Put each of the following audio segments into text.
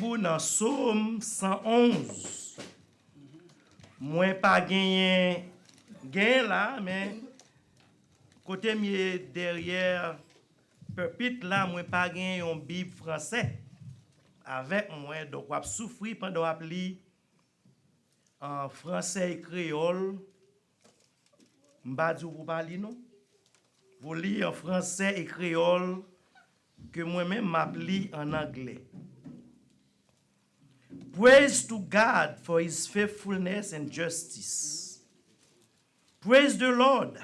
vous dans Psaume 111. Moi pas gagné là, mais côté mieux derrière pupitre là, moi pas gagné une Bible français avec moi, donc on souffrir pendant qu'on lit en français et créole. M'ba di vous parler non? Vous lisez en français et créole que moi-même m'appelle en anglais. Praise to God for his faithfulness and justice. Praise the Lord.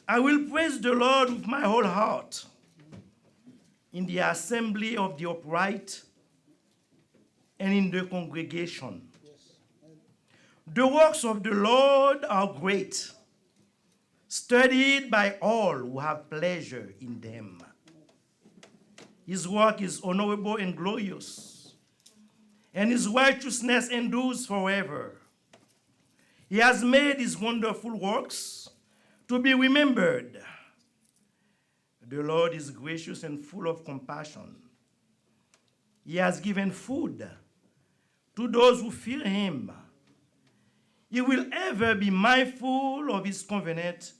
I will praise the Lord with my whole heart in the assembly of the upright and in the congregation. The works of the Lord are great, studied by all who have pleasure in them. His work is honorable and glorious, and his righteousness endures forever. He has made his wonderful works to be remembered. The Lord is gracious and full of compassion. He has given food to those who fear him. He will ever be mindful of his covenant.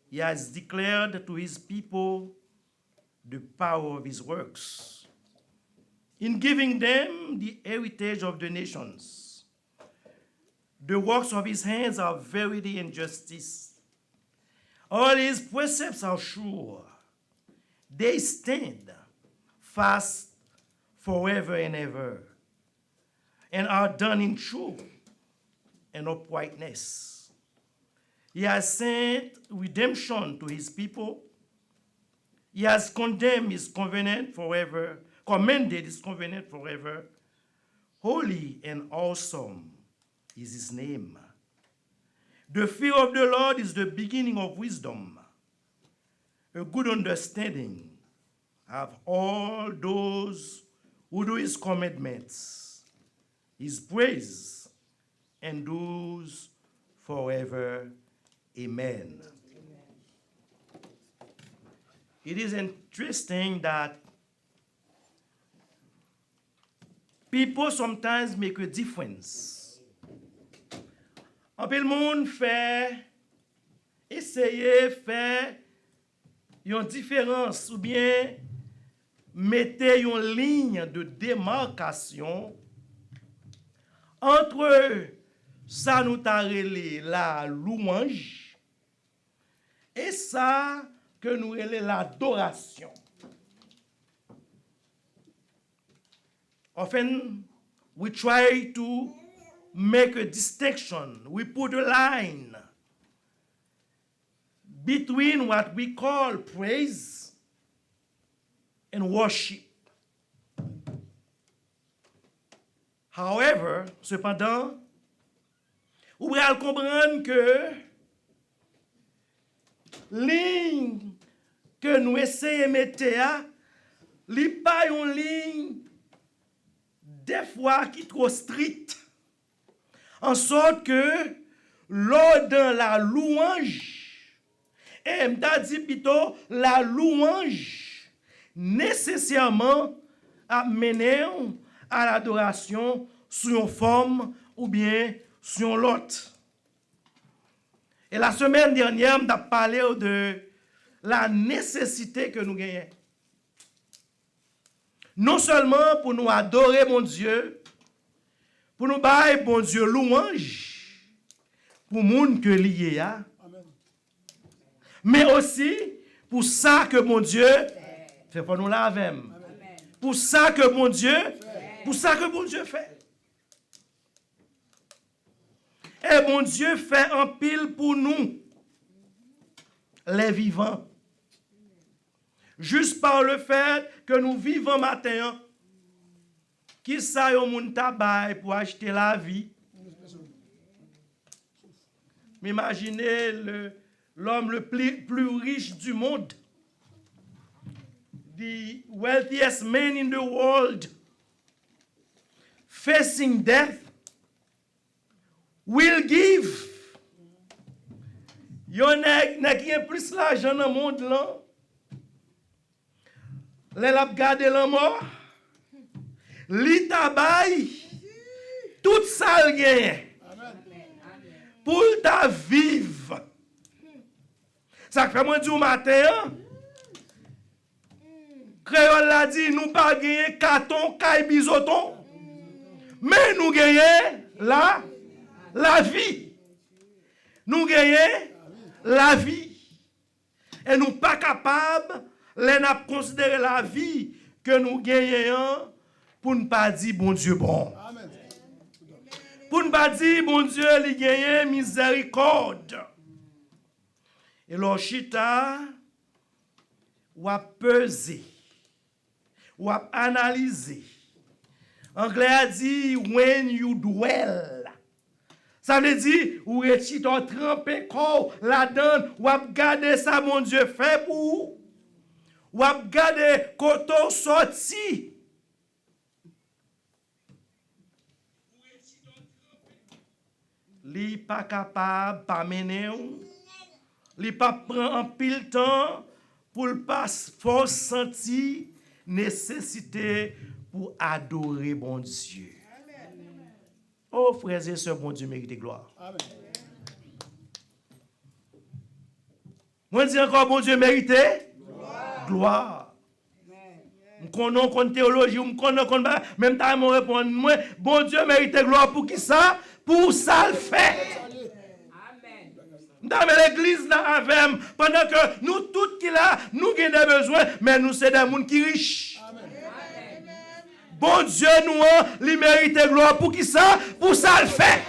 He has declared to his people the power of his works, in giving them the heritage of the nations. The works of his hands are verity and justice. All his precepts are sure. They stand fast forever and ever, and are done in truth and uprightness. He has sent redemption to his people. He has condemned his covenant forever, commended his covenant forever. Holy and awesome is his name. The fear of the Lord is the beginning of wisdom. A good understanding have all those who do his commandments. His praise endures forever. Amen. It is interesting that people sometimes make a difference. Un peu le monde essayer faire une différence ou bien mettre une ligne de démarcation entre ça nous t'a relé la louange et ça que nous relé l'adoration. Often we try to make a distinction. We put a line between what we call praise and worship. However, cependant, vous allez comprendre que ligne que nous essayons de mettre, n'est pas une ligne des fois qui est trop stricte, en sorte que lors de la louange, et m'ta dit plutôt la louange nécessairement amener à l'adoration sur une forme ou bien sur l'autre. Et la semaine dernière, on a parlé de la nécessité que nous gagnons. Non seulement pour nous adorer mon Dieu, pour nous bailler bon Dieu louange, pour monde que lié a, mais aussi pour ça que mon Dieu fait pour nous laver. Pour ça que mon Dieu, pour ça que mon Dieu fait. Et mon Dieu fait un pile pour nous, les vivants. Juste par le fait que nous vivons matin, qui ça yon moun tabay pour acheter la vie. Imaginez l'homme le plus riche du monde, the wealthiest man in the world, facing death, will give. Yon n'a qui a plus l'argent dans le monde là. Les l'a gardé la mort. li tabay tout ça le gagne. Pour ta vivre. Ça fait moi dire au matin, Créole l'a dit, nous pas gagner carton, caille, bisoton, mais nous gagnons la vie. Nous gagnons la vie. Et nous pas capables, de considérer la vie que nous gagnons pour ne pas dire bon Dieu bon. Amen. Pour ne pas dire bon Dieu, il gagne miséricorde. Et l'orchita, ou a pesé, ou a analysé. Anglais a dit when you dwell. Ça veut dire ou est-il trempé corps là-dedans, ou a gardé ça mon Dieu fait pour ou a gardé koto sorti. Li pas capable pas mener ou li pas prend en pile temps pour pas force sentir nécessité pour adorer bon Dieu. Oh frères et sœurs, bon Dieu mérite gloire. Amen. Moi dis encore bon Dieu mérite gloire. On connaît théologie, on connaît même temps me répondre moi bon Dieu mérite gloire pour qui ça? Pour ça le fait. Dans l'église là avec pendant que nous tous qui là nous avons des besoins mais nous c'est des gens qui riches. Bon Dieu nous il mérite gloire pour qui ça? Pour ça le fait.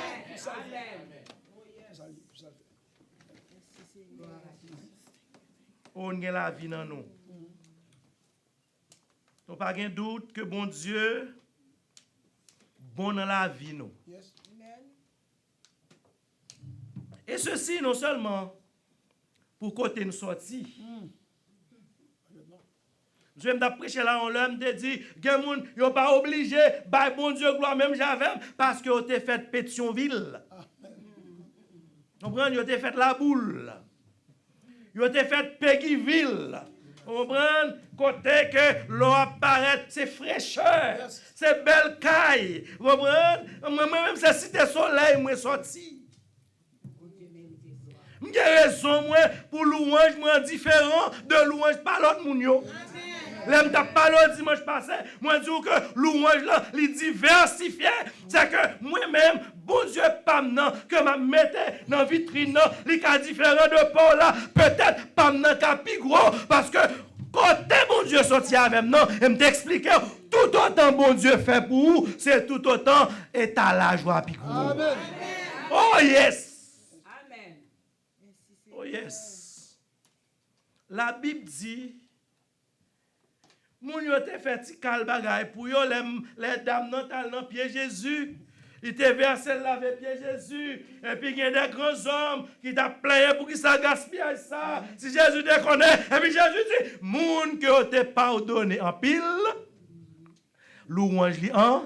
On a la vie dans nous. Donc pas de doute que bon Dieu bon dans la vie nous. Et ceci non seulement pour côté nous sortir. Je vais me prêcher là, on l'homme te dit, gen moun yo pas obligé, bah bon Dieu gloire même j'avais parce que yo te fait Pétionville. Comprendre, yo te fait la boule. Yo te fait Péguiville. Comprendre, côté que l'eau apparaît, c'est fraîcheur, c'est belle caille. Comprendre, moi-même c'est cité soleil moi sorti. J'ai raison moi pour louange moi différent de louange par l'autre moun yo. L'aime t'a parlé dimanche passé, moi dis que louange là, li diversifié, c'est que moi-même bon Dieu pas maintenant que m'a mettait dans vitrine là, li ka différent de Paul là, peut-être pas maintenant ka pi gros parce que côté bon Dieu sorti avec non, et me t'expliquer tout autant bon Dieu fait pour vous, c'est tout autant étalage ou pi gros. Amen. Oh yes. Oh yes. La Bible dit, moun yo te fait ti kal bagay pour yo les dames dans pied Jésus. Il te versé laver pied Jésus et puis il y a des grands hommes qui t'a plaigné pour qu'ils ça gaspille ça. Si Jésus te connaît et puis Jésus dit moun que te pardonné en pile. Louange li en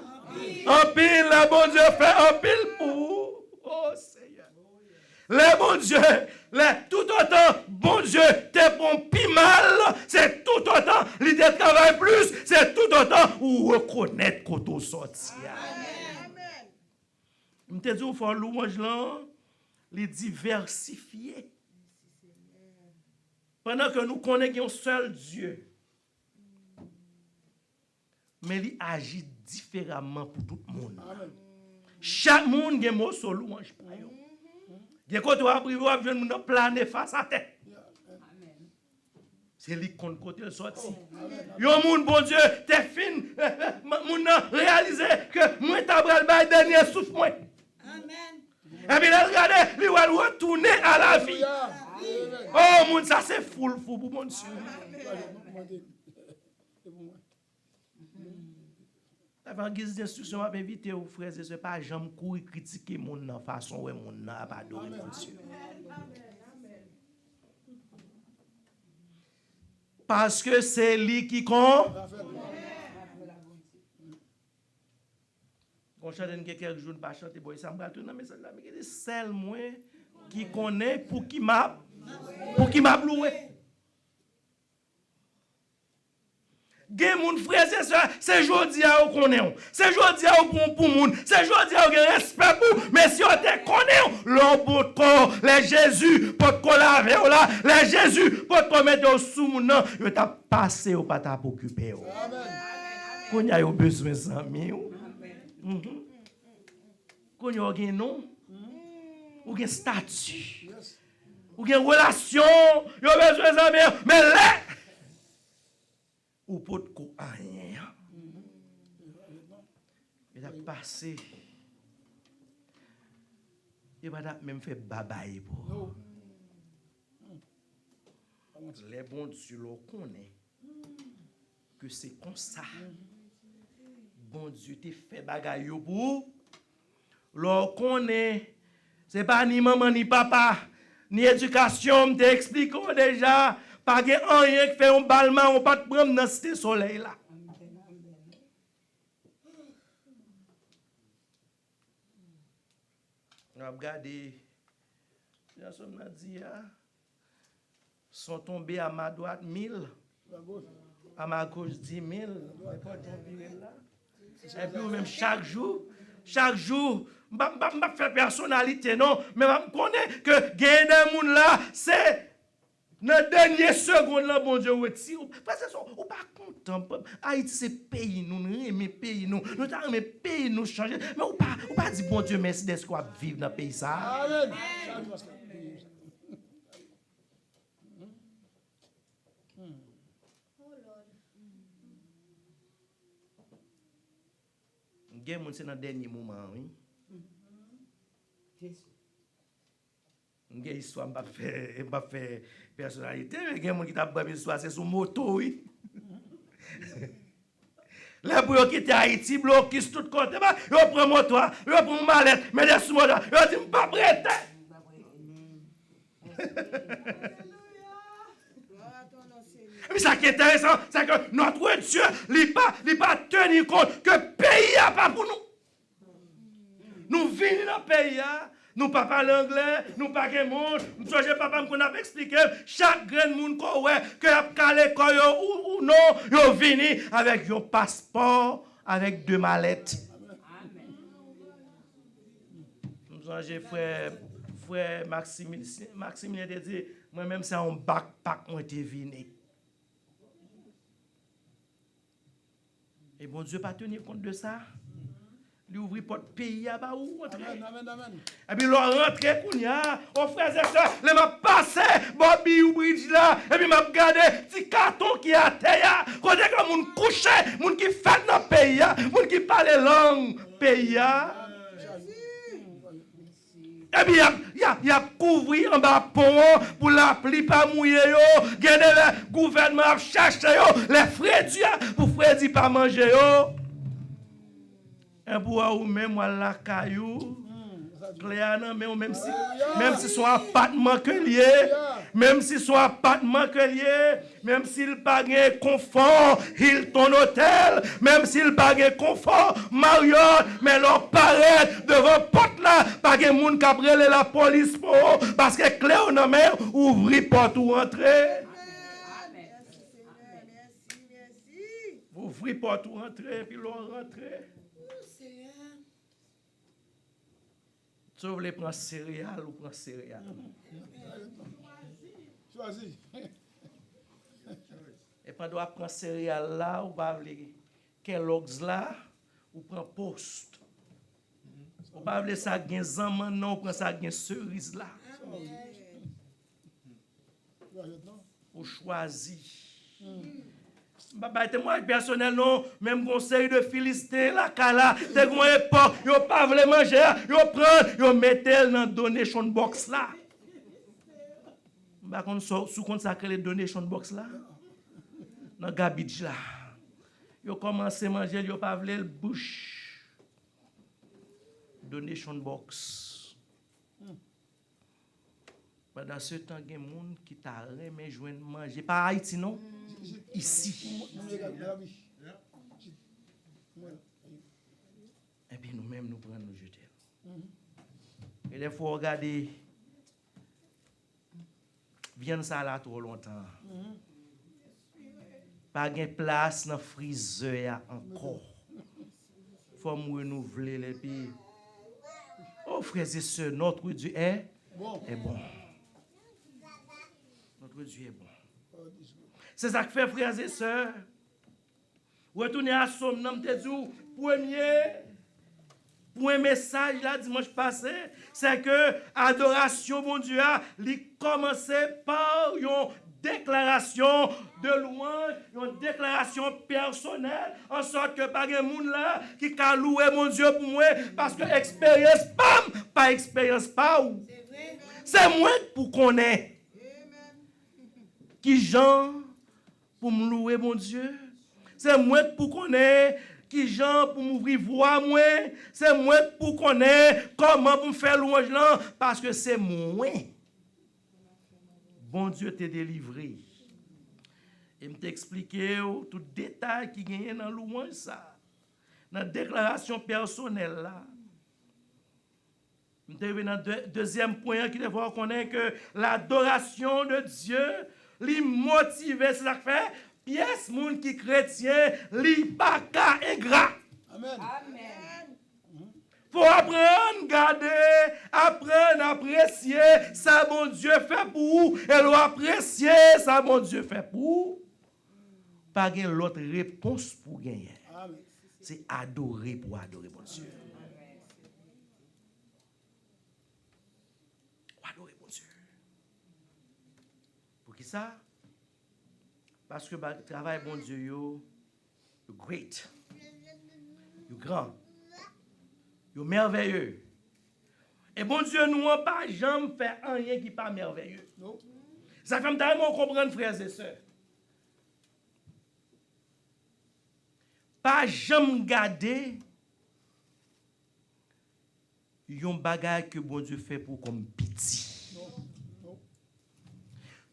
pile, le bon Dieu fait en pile pour. Oh Seigneur. Le bon Dieu, tout autant, bon Dieu, te prend pi mal, c'est tout autant, l'idée travaille plus, c'est tout autant, ou reconnaître qu'on t'a sorti. Amen. Je te dis, il faut louange là, les diversifier. Pendant que nous connaissons un seul Dieu, mais il agit différemment pour tout le monde. Amen. Chaque monde a un mot sur louange. Et quand tu as pris, tu as plané face à terre. C'est lui qui côté le sorti. Yo moun bon Dieu, t'es fin, moun réalisé que moi t'as le dernier souffle moi. Amen. Et puis là regardez, lui va retourner à la vie. Oh moun ça c'est fou pour mon Dieu. Avant guise d'instruction, je vais inviter aux frères et sœurs pas jamais courir critiquer mon de façon où mon n'a pas adorer mon Dieu. Parce que c'est lui qui compte. On chante quelques jours pas chanter boy ça me retourne dans message là mais c'est moi qui connaît pour qui m'a loué. Gen moun frères et sœurs, c'est jodi a ou connaît. C'est jodi a ou pour moun. C'est jodi a ou gen respect pour. Mais si on te connaît, l'on corps, les Jésus, pour te laver là, les Jésus, pour te mettre sous moun nan, yo t'a passé ou pas t'a occupé. Qu'on y a eu besoin d'amis. Qu'on y a gen non, ou gen statut. Ou gen relation, yo besoin d'amis, mais là ou pas de quoi rien. Il a passé. Il va même fait babaye pour. Les bons Dieu le connaît que c'est comme ça. Bon Dieu te fait bagaille pour. Le connaît. C'est pas ni maman ni papa ni éducation te explique déjà. Pas que rien qui fait un ballement, on pas te prendre dans ce soleil là. On a regardé, on a dit, sont tombés à ma droite 1000, à ma gauche 10 000. Et puis même chaque jour, je ne fais personnalité, non, mais je connais que gagner des gens là, c'est dans la dernière seconde, là, bon Dieu, parce que on pas content. Haïti, c'est pays, nous aimons pays, nous aimons pays, nous changer. Mais on pas dire, bon Dieu, merci d'être quoi vivre dans le pays. Ça. Amen. C'est dans le dernier moment, oui. Il y a une histoire, je ne vais pas faire personnalité, mais il y a des gens qui ont fait une histoire, c'est sur moto, oui. Là, pour quitter Haïti, bloquer tout côté, ils prennent moto, ils prennent mallette, mais ils sont moto, ils disent, pas prêt. Mais ça qui est intéressant, c'est que notre Dieu n'a pas tenu compte que le pays n'a pas pour nous. Nous venons dans le pays, nous ne parlons pas l'anglais, nous ne parlons pas de monde, nous ne savons pas qu'on a expliqué, chaque grand monde que a calé ou non, ils viennent avec un passeport, avec 2 mallettes. Nous avons frère Maximilien a dit, moi-même c'est un backpack moi été venu. Et bon Dieu pas tenir compte de ça. Il ouvre porte pays à bas ou rentrer. Et puis l'on rentre kounya, on frères et sœurs, les m'a passé Bobby ou bridge là, et puis m'a regardé petit carton qui a terre, quand que moun couché, moun qui fait dans pays, moun qui parle langue pays. Et puis il a couvert en bas pont pour la pluie pas mouiller yo, gagner le gouvernement chercher yo, les frais pour Freddy pas manger yo. Et pour ou même la caillou, clairement même si son appartement que lié, même si son appartement que lié, même s'il pas de confort, Hilton Hotel, même s'il pas de confort, Marriott, mais leur paraît devant porte là, pas de monde qui a la police pour parce que clair non mais ouvrir porte ou rentrer. Ouvrir porte ou rentrer puis l'on rentrer. Sauf les prendre céréales ou prendre céréales. Choisis. Et pendant qu'on prend céréales là, ou pas les Kellogg's là, ou prend post. Ou pas les ça gain zaman non, ou prend ça gain cerise là. Ou choisis. Bah témoignage personnel non, même conseil de Philistin la kala, te gon époque, yo pas vle manger, yo prend, yo mettel dans donation box là. Bah kon sous consacrer les donation box là. Dans garbage là. Yo commencé manger, yo pas vle le bouche. Donation box. Pendant ce temps, il y a des gens qui t'a remis joindre manger. Pas Haïti, non? Ici. Et puis nous-mêmes, nous prenons nous jeter. Et il faut regarder. Viens ça là trop longtemps. Pas de place dans le freezer encore. Il faut me renouveler les pays. Oh, frères et sœurs, notre Dieu est bon. Notre Dieu est bon. C'est ça que fait, frères et sœurs. Retournez à Somme, nous te dit, premier message là dimanche passé, c'est que adoration bon Dieu a commencé par une déclaration de louange, une déclaration personnelle, en sorte que pas de monde là qui a loué mon Dieu pour moi, parce que expérience pas expérience pas ou. C'est moi pour connaître qui Jean pour me louer mon Dieu. C'est moi pour connaître qui Jean pour m'ouvrir voix moi. C'est moi pour connaître comment pour me faire louange là, parce que c'est moi. Bon Dieu t'a délivré. Et me t'expliquer tout détail qui gagne dans louange ça. Dans la déclaration personnelle là. Je vais dans le deuxième point qui devrait reconnaître que l'adoration de Dieu lui motive, c'est ça que fait. Pièce moun qui chrétien, li pas ka ingrat. Amen. Faut apprendre, garder, apprendre, apprécier ça bon Dieu fait pour vous. Et l'on apprécier ça bon Dieu fait pour vous. Pas gain l'autre réponse pour gagner. C'est adorer pour adorer mon Dieu. Adorer mon Dieu. Pour qui ça? Parce que le travail, bon Dieu, yo great, yo grand, yo merveilleux. Et bon Dieu, nous n'avons pas jamais fait rien qui n'est pas merveilleux. Non. Ça fait tellement comprendre, frères et sœurs. Pas jamais garder yon bagage que bon Dieu fait pour comme pitié. Non.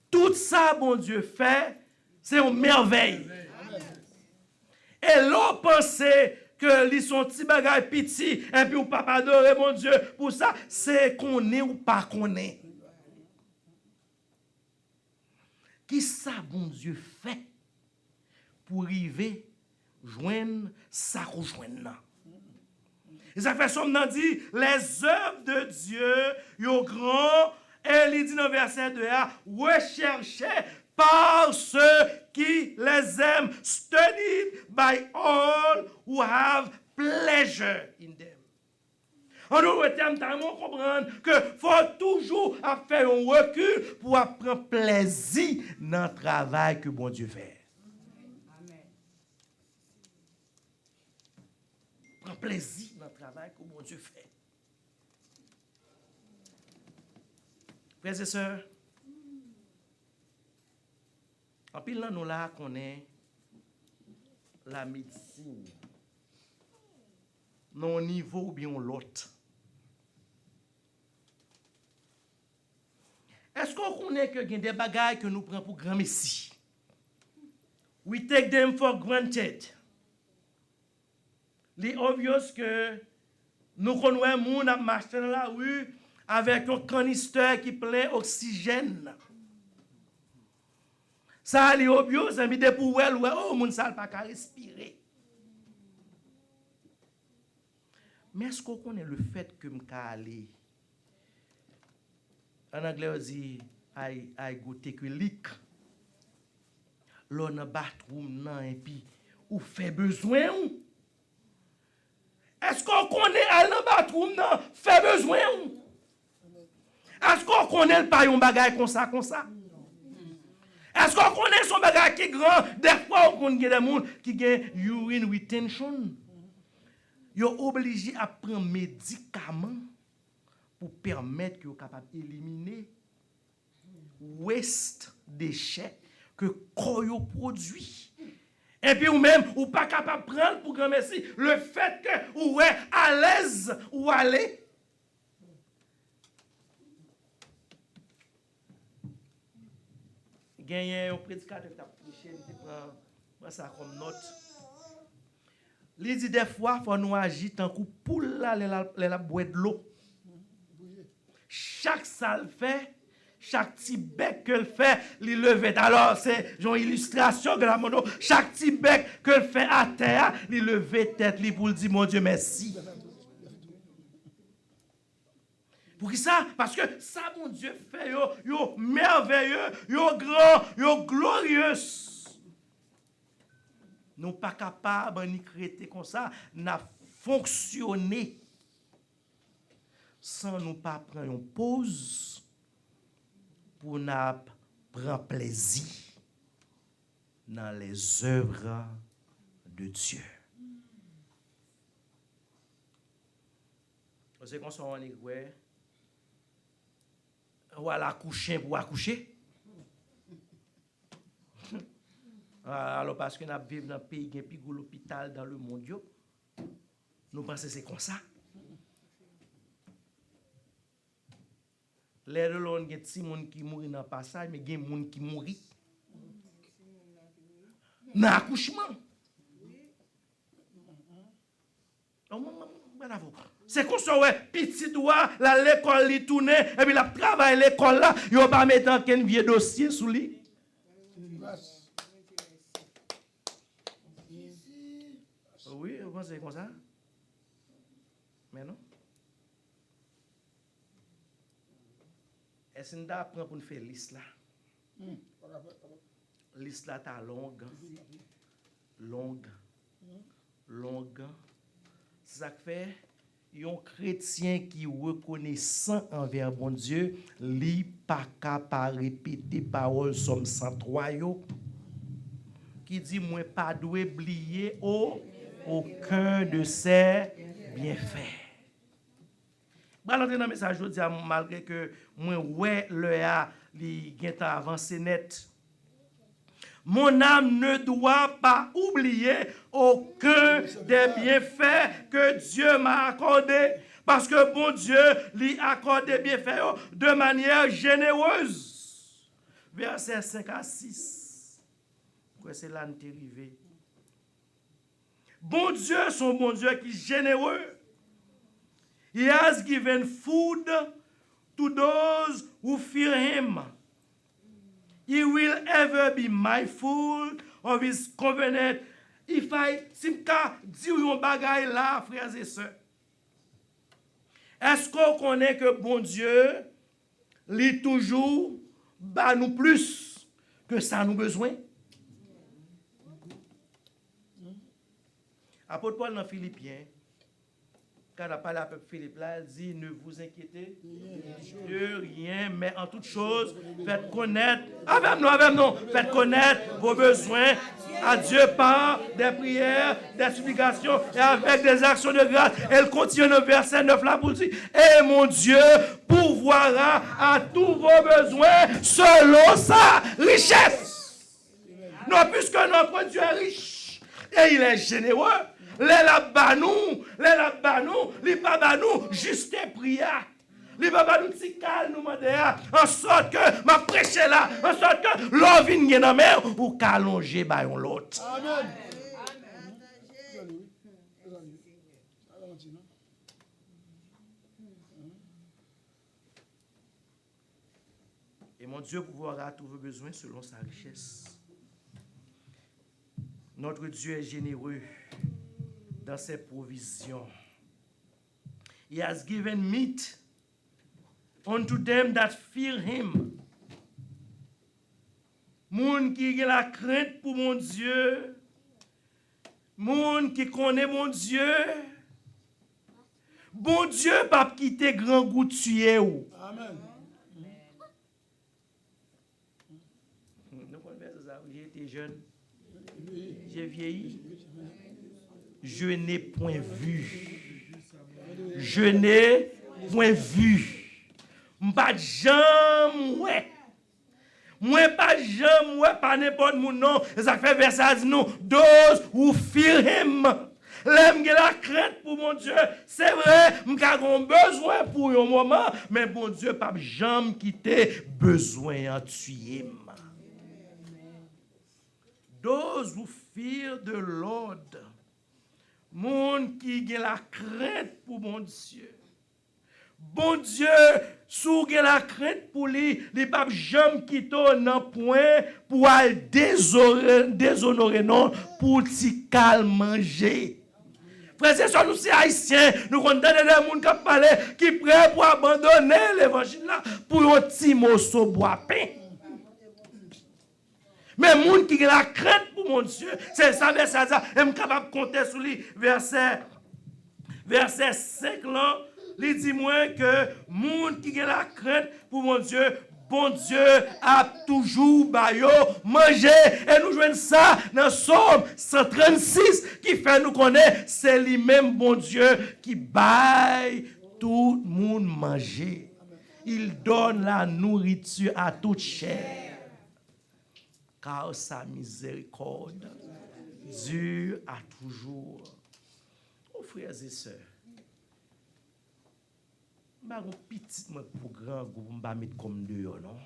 Tout ça, bon Dieu fait. C'est une merveille. Et l'on pensait que les sont petits bagages petits et puis on pas adorer mon Dieu pour ça, c'est qu'on est ou pas qu'on est. Qui ça bon Dieu fait pour arriver joindre ça qu'on joindre. Et ça fait somme dit les œuvres de Dieu yo grand et il dit dans verset 2 recherchez par ceux qui les aiment, studied by all who have pleasure in them. En d'autres termes, nous comprendre que faut toujours faire un recul pour prendre plaisir dans le travail que bon Dieu fait. Amen. Prendre plaisir dans le travail que bon Dieu fait. Frères et sœurs, en pile là, nous là connaît la médecine. Non niveau ou bien l'autre. Est-ce qu'on connaît que y a des bagages que nous prenons pour grand messie? We take them for granted. C'est obvious que nous connaissons moun a marché dans la rue avec un canister qui plein oxygène. Ça est obvious, ça me dit pour elle, oh, moun sal pas qu'à respirer. Mais est-ce qu'on connaît le fait que m'ka aller? En anglais, on dit, I go take a leak. L'on a bathroom nan et puis, ou fait besoin ou? Est-ce qu'on connaît aller dans bathroom nan, fait besoin ou? Est-ce qu'on connaît le payon bagay comme ça? Est-ce qu'on connaît son bagage qui est grand? Des fois, on connaît des gens qui ont urine retention. Ils sont obligés à prendre médicaments pour permettre qu'ils soient capables d'éliminer waste, déchets que le corps produit. Et puis, ou même, ou pas capable de prendre pour grand merci le fait que vous êtes à l'aise ou aller. Il y a un prédicateur qui a prêché, il prend ça comme note. Il dit des fois, il faut nous agir tant que poule là, la boire de l'eau. Chaque ça le fait, chaque petit bec que le fait, il levait. Alors, c'est une illustration que la mono, chaque petit bec que le fait à terre, il levait tête pour dire, mon Dieu, merci. Pour qui ça? Parce que ça, mon Dieu, fait, yo merveilleux, yo grand, yo glorieux. Nous pas capables ni créer comme ça, n'a fonctionné sans nous pas prendre une pause pour nous prendre plaisir dans les œuvres de Dieu. Vous savez qu'on s'en est ouais. Ou à l'accoucher pour accoucher. Alors parce que nous vivons dans un pays qui a plus l'hôpital dans le monde, nous pensons que c'est comme ça. Les gens, il y a des gens qui mourent dans le passage, mais il y a des gens qui mourent dans l'accouchement. Bravo. C'est comme ça, ouais, petit doigt, l'école li tourne, et puis la travail l'école là, il va pas mettre un vieux dossier sous lui. Oui, vous pensez comme ça? Mais non. Est-ce que nous apprenons pour nous faire liste là? Liste là, ta longue. C'est ça que fait. Un chrétien qui reconnaissant envers bon Dieu, li pas capable répéter parole somme 103 qui dit moi pas doit oublier aucun de ses bienfaits. Balantez dans message aujourd'hui malgré que moi ouais le a li gen avancé net. Mon âme ne doit pas oublier aucun des bienfaits que Dieu m'a accordés. Parce que bon Dieu lui accorde des bienfaits de manière généreuse. Verset 5 à 6. C'est là que nous arrivé. Bon Dieu, son bon Dieu qui est généreux. He has given food to those who fear him. He will ever be mindful of his covenant. Si je dis un bagay là, frères et sœurs, est-ce qu'on connaît que bon Dieu lit toujours bat nous plus que ça nous besoin? Apôtre Paul dans Philippiens, quand il a parlé à peuple Philippe là, il dit ne vous inquiétez de rien, mais en toute chose, faites connaître, avec nous, faites connaître vos besoins à Dieu par des prières, des supplications et avec des actions de grâce. Elle continue au verset 9 là pour dire, et mon Dieu pourvoira à tous vos besoins selon sa richesse. Non, puisque notre Dieu est riche et il est généreux. Les labanou, les babanou, juste prière. Les babanou tikal nous mandé en sorte que ma prêcher là, en sorte que l'on vienne dans mer ou qu'allonger bayon l'autre. Amen. Et mon Dieu pourvoira tous vos besoins selon sa richesse. Notre Dieu est généreux dans ses provisions. He has given meat unto them that fear him. Moun qui a la crainte pour mon Dieu, moun qui connaît mon Dieu, bon Dieu pas quitter grand goût tuer ou. Amen. Nous connaissons ça, j'ai été jeune, j'ai vieilli. Je n'ai point vu. Je n'ai point vu. M'pas jamais ouais. Moi pas jamais ouais pas n'importe mon nom. Ça fait verset dit non. Those who fear him. L'aime la crainte pour mon Dieu. C'est vrai, m'ka gon besoin pour un moment, mais bon Dieu pas jamais quitter besoin en tuer. Those who fear the Lord. Monde qui a la crainte pour mon Dieu. Bon Dieu, sou gen la crainte pour lui, il pas jamais quitter nan point pour aller déshonorer non pour ti calme manger. Frères et sœurs, nous sommes haïtiens, nous condamnons les gens qui parlent, qui sont prêts pour abandonner l'évangile là pour un petit morceau bois pain. Mais les gens qui ont la crainte pour mon Dieu, c'est ça, verset ça, je suis capable de compter sur lui, verset 5 là, il dit moi que les gens qui ont la crainte pour mon Dieu, bon Dieu a toujours baillé manger. Et nous jouons ça dans Somme 136 qui fait nous connaître, c'est lui-même bon Dieu qui baille tout le monde manger. Il donne la nourriture à toute chair. Car sa miséricorde dure à toujours. Oh frères et sœurs, je ne vais pas petit pour grand groupe, je ne vais pas mettre comme dehors, non?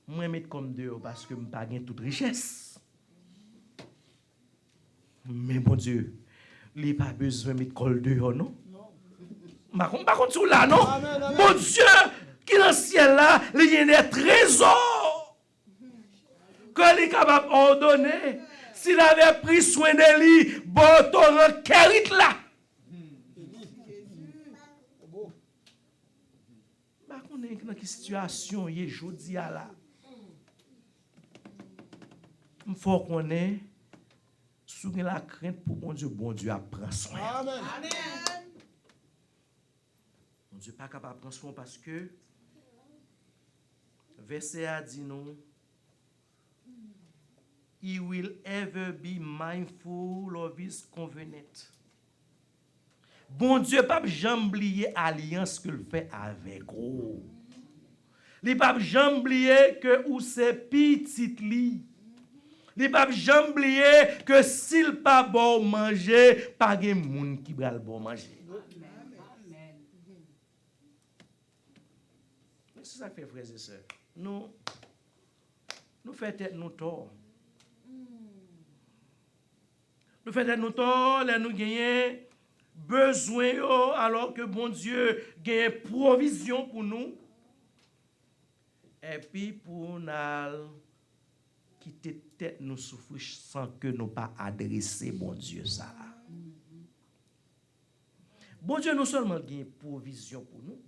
Je vais mettre comme dehors parce que je n'ai pas toute richesse. Mais mon Dieu, il n'y a pas besoin de mettre comme dehors, non? Je ne vais pas contre là, non? Mon Dieu, qui dans le ciel là, il y a des trésors que est capable d'ordonner. S'il avait pris soin de lui, bon torrent kérit là. Bah qu'on est dans quelle situation y est jodi à là. Il faut qu'on ait sous la crainte pour bon Dieu à prendre soin. Amen. Mon Dieu pas capable de prendre soin parce que verset a dit non. He will ever be mindful of his covenant. Bon Dieu pas jamais oublier alliance que le fait avec vous. Il pas jamais oublier que ou c'est petit li. Il pas jamais oublier que s'il pas bon manger, pas de monde qui va bon manger. C'est ça que fait frères et sœurs. Nous faisons tête nous tort. Nous faisons tête nous tort, nous gagnons besoin alors que bon Dieu gagne provision pour nous. Et puis pour nous quitter tête nous souffrir sans que nous pas adresser bon Dieu ça. Bon Dieu non seulement gagne provision pour nous.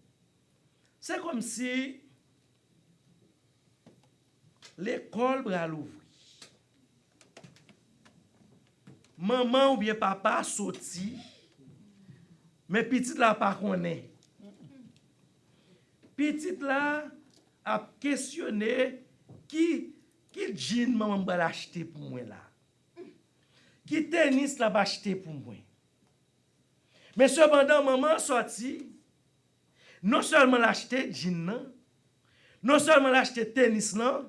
C'est comme si l'école va l'ouvrir. Maman ou bien papa sorti, mais petite là pas connaît. Petite là a questionné qui jean maman va l'acheter pour moi là. Qui tennis là va acheter pour moi. Mais cependant maman sorti, non seulement l'acheter jean non seulement l'acheter tennis là,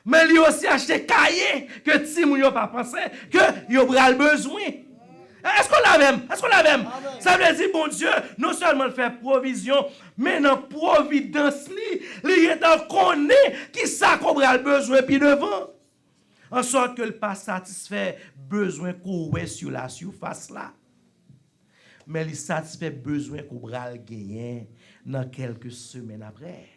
mais lui aussi acheter cahier que ti moun yo pas pensé que yo bral besoin. Est-ce qu'on l'a même? Amen. Ça veut dire bon Dieu non seulement le fait provision mais dans providence li est en connaît qui ça qu'on bral besoin puis devant en sorte que le pas satisfait besoin qu'on ouais sur la surface là. Mais il satisfait besoin qu'on bral gagner dans quelques semaines après.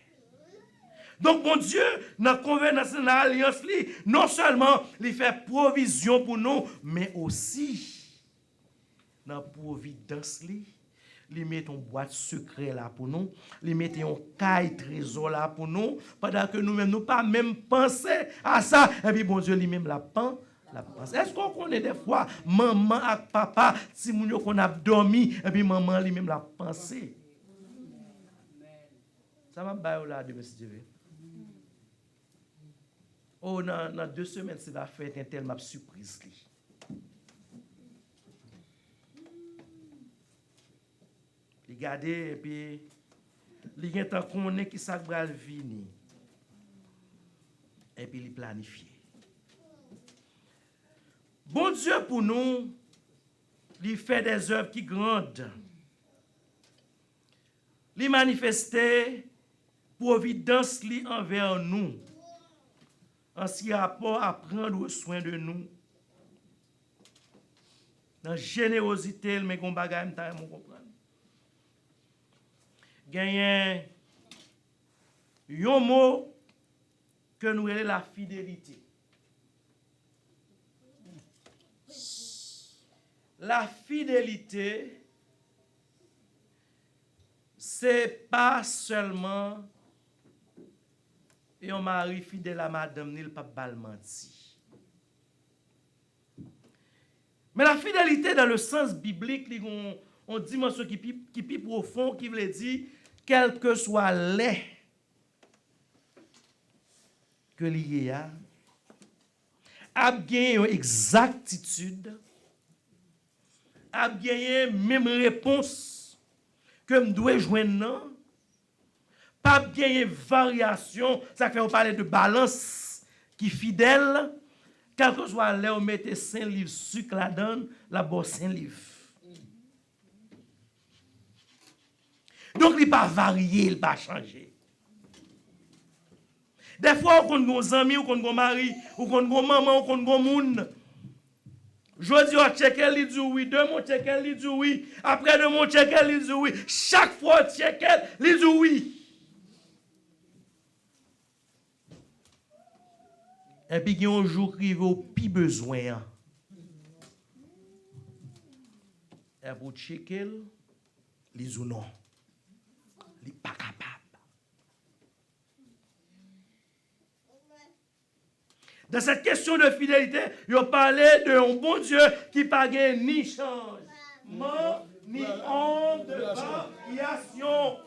Donc, mon Dieu, dans la convenance, dans l'alliance, non seulement il fait provision pour nous, mais aussi dans la providence, il met une boîte secrète là pour nous, il met un caille trésor là pour nous, pendant que nous-mêmes, nous pas même penser à ça. Et puis, bon Dieu, lui-même la pense. Est-ce qu'on connaît des fois, maman et papa, si nous qu'on a dormi, et puis maman lui-même la pensée. Ça m'a baillé là de monsieur Dieu. Oh, dans 2 semaines, ça va faire un tel map surprise. Regardez, et puis, il y a un temps qu'on est qui s'aggrave venir. Et puis, il planifie. Bon Dieu pour nous, il fait des œuvres qui grandes. Il manifeste providence envers nous. En ce rapport à prendre soin de nous. dans générosité, mais qu'on bagaille m'ta mon comprendre. Gagne un mot que nous appelons la fidélité. La fidélité, c'est pas seulement un mari fidèle à madame, ni le pape bal menti. Mais la fidélité dans le sens biblique, on dimension qui plus profond, qui veut dire, quel que soit les que lié a gagné une exactitude, a gagné même réponse que me doit joindre, pas gagné variation, ça fait on parler de balance qui fidèle, quel que soit là on mettez 5 livres sucre la donne, la bosse 5 livres. Donc il pas varié, il pas changé. Des fois, on compte nos amis, on compte nos maris, on compte nos mamans, on compte nos moun. Je dis, on check elle, dit oui. Demain, on check elle, dit oui. Après, demain, on check elle, dit oui. Chaque fois, on check elle, dit oui. Et puis, il y a un jour qui va au pire besoin. Et vous checker elle, dit ou non. Il n'est pas capable. Dans cette question de fidélité, il a parlé d'un bon Dieu qui n'a pas ni changement, ni honte de variation.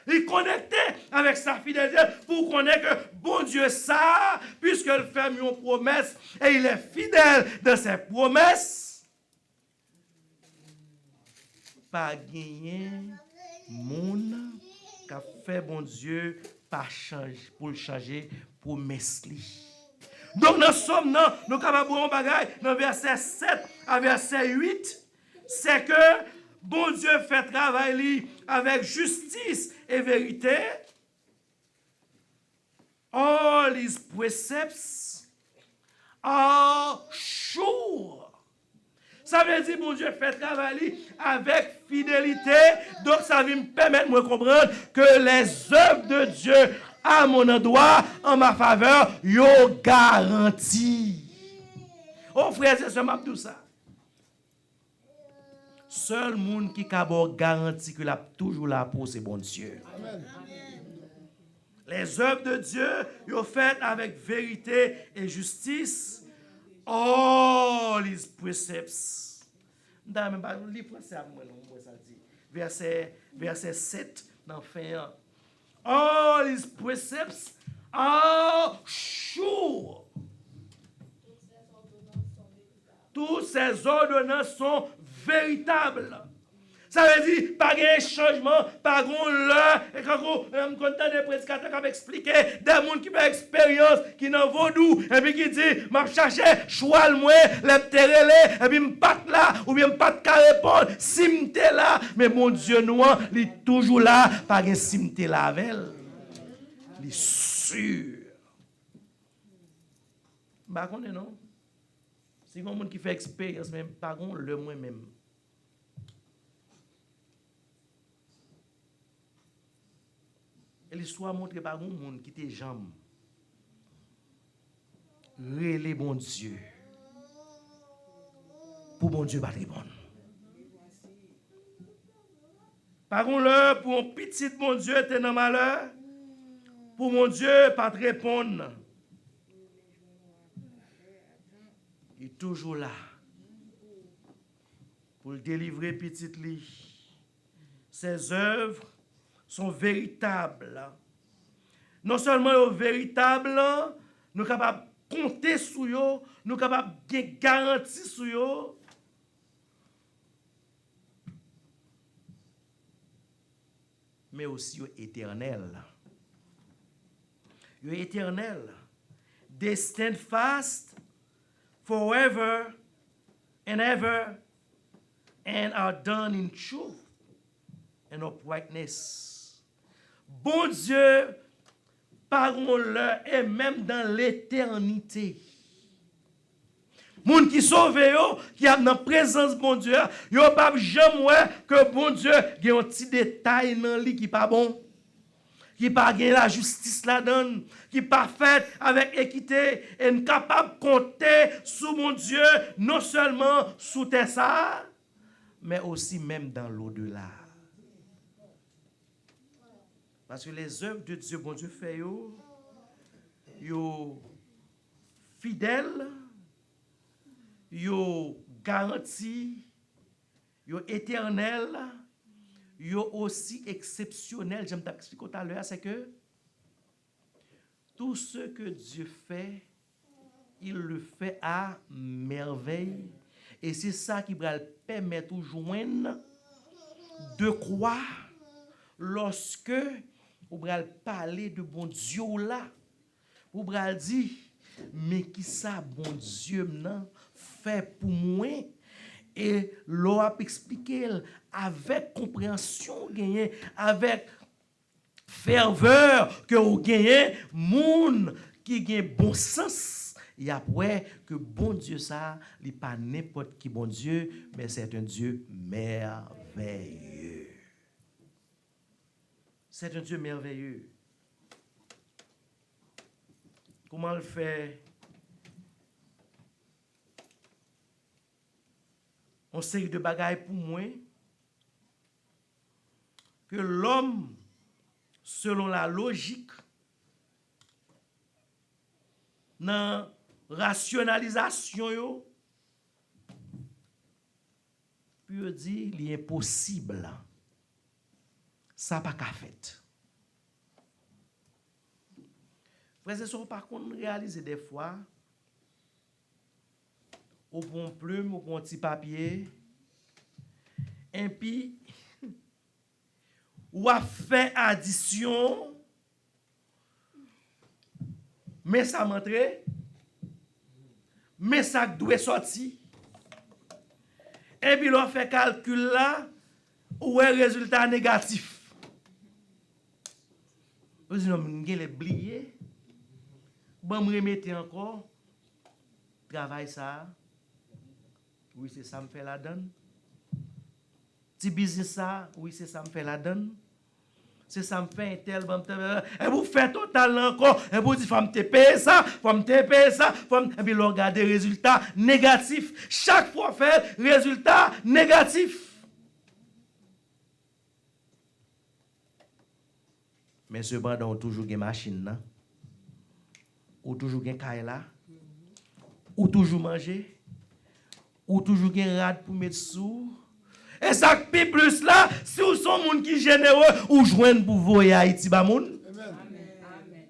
Il connectait avec sa fidélité pour connaître que bon Dieu ça, puisqu'il fait une promesse et il est fidèle de ses promesses, pas gagner monde qui a fait bon Dieu pas changer pour le changer promesse. Donc, dans Somme, nous sommes capables de bagaille dans verset 7 à verset 8. C'est que bon Dieu fait travailler avec justice et vérité. All his precepts are sure. Ça veut dire, bon Dieu fait travailler avec fidélité. Donc, ça va me permettre de comprendre que les œuvres de Dieu à mon endroit, en ma faveur, yo garanti. Oh frère, c'est ce tout ça. Seul monde qui a garanti que l'a toujours là pour c'est bon Dieu. Amen. Les œuvres de Dieu, yo faites avec vérité et justice. All his precepts. Verset 7 dans fin. All his precepts are sure. Toutes ces ordonnances sont véritables. Ça veut dire, pas de changement, pas de l'heure. Et quand on entend des prédicateurs qui ont expliqué, des gens qui ont expérience, qui n'ont vaudou, et puis qui disent, je cherche, choix le moins, les terrelés, et puis je pas là, ou bien je pas de répondre, si je là, mais mon Dieu noir, il est toujours là, pas de si je là avec elle. Il est sûr. Par contre, non. Si il y a quelqu'un qui fait expérience, même par contre, le moi-même. Et l'histoire montre par un monde qui était jambes. Relé bon Dieu. Pour bon Dieu, pas de bon. Par contre, pour un petit bon Dieu, tu es dans malheur. Pour mon Dieu, pas de répondre. Il est toujours là. Pour le délivrer petit lit. Ses œuvres sont véritables. Non seulement ils sont véritables, nous sommes capables de compter sur eux, nous sommes capables de garantir sur eux. Mais aussi éternels. Ils sont éternels. They stand fast forever and ever and are done in truth and uprightness. Bon Dieu, parole-leur et même dans l'éternité. Moun qui sauve yo, qui a dans présence bon Dieu, yo pas jamais que bon Dieu gen un petit détail dans lui qui pas bon. Qui pas gen la justice la donne, qui pas fait avec équité et capable de compter sur mon Dieu non seulement sous terre ça, mais aussi même dans l'au-delà. Parce que les œuvres de Dieu, bon Dieu fait yo fidèles, yo garantis, yo éternels, yo aussi exceptionnels. J'aime t'expliquer tout à l'heure, c'est que tout ce que Dieu fait, il le fait à merveille. Et c'est ça qui va le permettre de joindre de quoi lorsque vous allez parler de bon Dieu là, vous allez dire, mais qui ça bon Dieu nan fait pour moi? Et l'on a expliqué avec compréhension, avec ferveur que vous gagnez, moun qui gagne bon sens. Et après que bon Dieu ça, il n'est pas n'importe qui bon Dieu, mais c'est un Dieu merveilleux. C'est un Dieu merveilleux. Comment le fait? On série de bagailles pour moi que l'homme, selon la logique, dans rationalisation yo, peut dire il est impossible. Ça pas qu'à fait. Frères et sœurs, par contre, réaliser des fois, au bon plume, au bon petit papier, et puis, ou a fait addition, mais ça montre, mais ça doit sortir, et puis l'on fait calcul là, ou un résultat négatif. Vous dites, non, je vais oublier, bon, me remettre encore, travail ça. Oui, c'est ça me fait la donne. Petit business ça, oui, c'est ça me fait la donne. C'est ça me fait un tel, et vous faites total encore, et vous dites, faut me payer ça, faut me payer ça, et puis vous regardez résultat négatif. Chaque fois fait résultat négatif. Mais cependant, on toujours une machine, non? Ou toujours une caille là, ou toujours manger. Ou toujours gen rad pour mettre sous. Et ça qui plus là, si vous sont moun qui généreux, ou joindre pour voyer Haïti ba moun. Amen.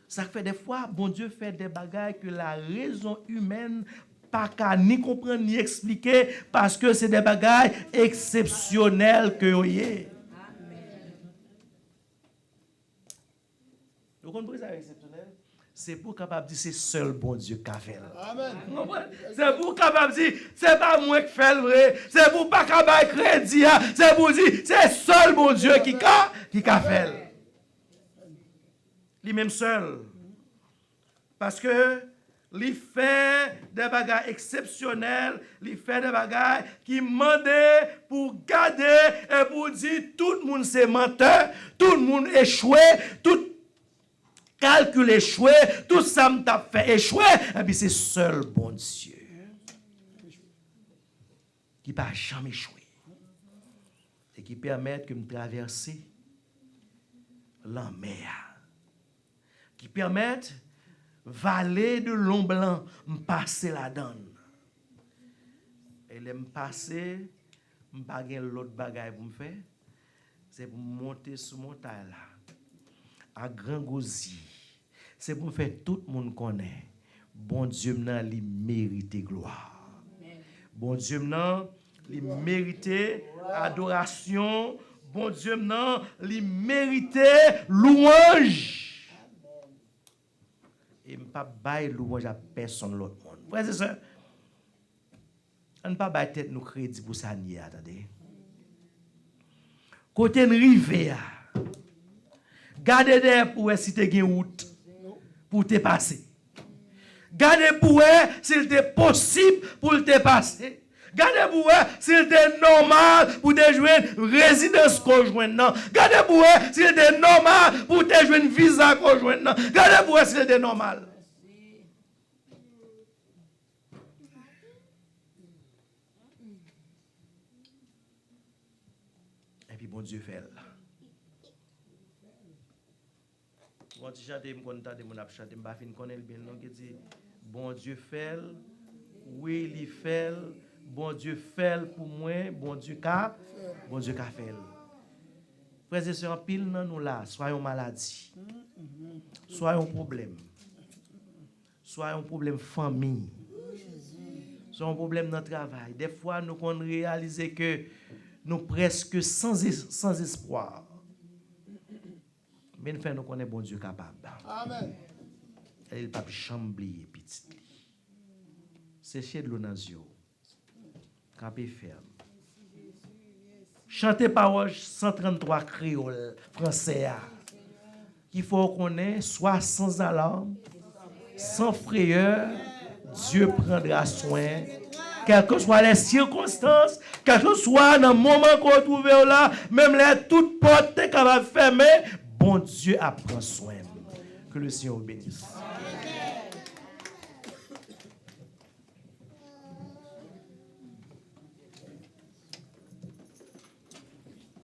Ça fait des fois, bon Dieu fait des bagailles que la raison humaine pas qu'à ni comprendre ni expliquer parce que c'est des bagailles exceptionnelles que vous avez. Vous comprenez ça exceptionnel? C'est pour capable dire c'est seul bon Dieu qui a fait. Amen. C'est pour capable dire c'est pas moi qui fais le vrai, c'est pour pas capable crédit, c'est pour dire c'est seul bon Dieu qui a fait. Lui-même seul. Parce que il fait des bagages exceptionnels, il fait des bagages qui mandent pour garder et pour dire tout le monde c'est menteur, tout le monde échoué, tout calcul échoué, tout ça m'a fait échouer, et puis c'est seul bon Dieu qui n'a jamais échoué et qui permet que me traverser la mer, qui permet vallée de long blanc me passer la donne. Et me passer, me pas l'autre bagaille pour me faire, c'est pour monter sur montagne là. À grand gosier. C'est pour faire tout le monde connaît. Bon Dieu m'nan li mérite gloire. Amen. Bon Dieu m'nan li mérite adoration. Bon Dieu m'nan li mérite louange. Et m'pa bail louange à personne l'autre monde. Frères et sœurs, on pas bail tête nous crédit pour ça ni attendez. Côté rive gardez des pour si te gen route pour te passer. Gardez pour s'il était possible pour te passer. Gardez pour s'il était normal pour te joindre résidence conjointe. Gardez pour s'il était normal pour te joindre visa conjointe. Gardez pour s'il était normal. Et puis bon Dieu fait. Bon Dieu chante, me contente mon ap chante, m'pa fin connaître bien non qui dit bon Dieu fait. Oui, il fait. Bon Dieu fait pour moi, bon Dieu ka fait. Frères et sœurs, en pile nan nous là, soit une maladie, soit un problème, soit un problème famille, soit un problème dans le travail. Des fois, nous on réalise que nous presque sans espoir. Mais nous faisons qu'on est bon Dieu capable. Amen. Et il ne peut pas chambler petit. C'est chez de l'eau dans les yeux. Capé ferme. Chantez parole 133 créole français. Il faut qu'on ait soit sans alarme, sans frayeur, Dieu prendra soin. Quelles que soient les circonstances, quel que soit dans le moment qu'on trouve là, même les toutes portes sont capables de fermer, bon Dieu prend soin. Que le Seigneur bénisse.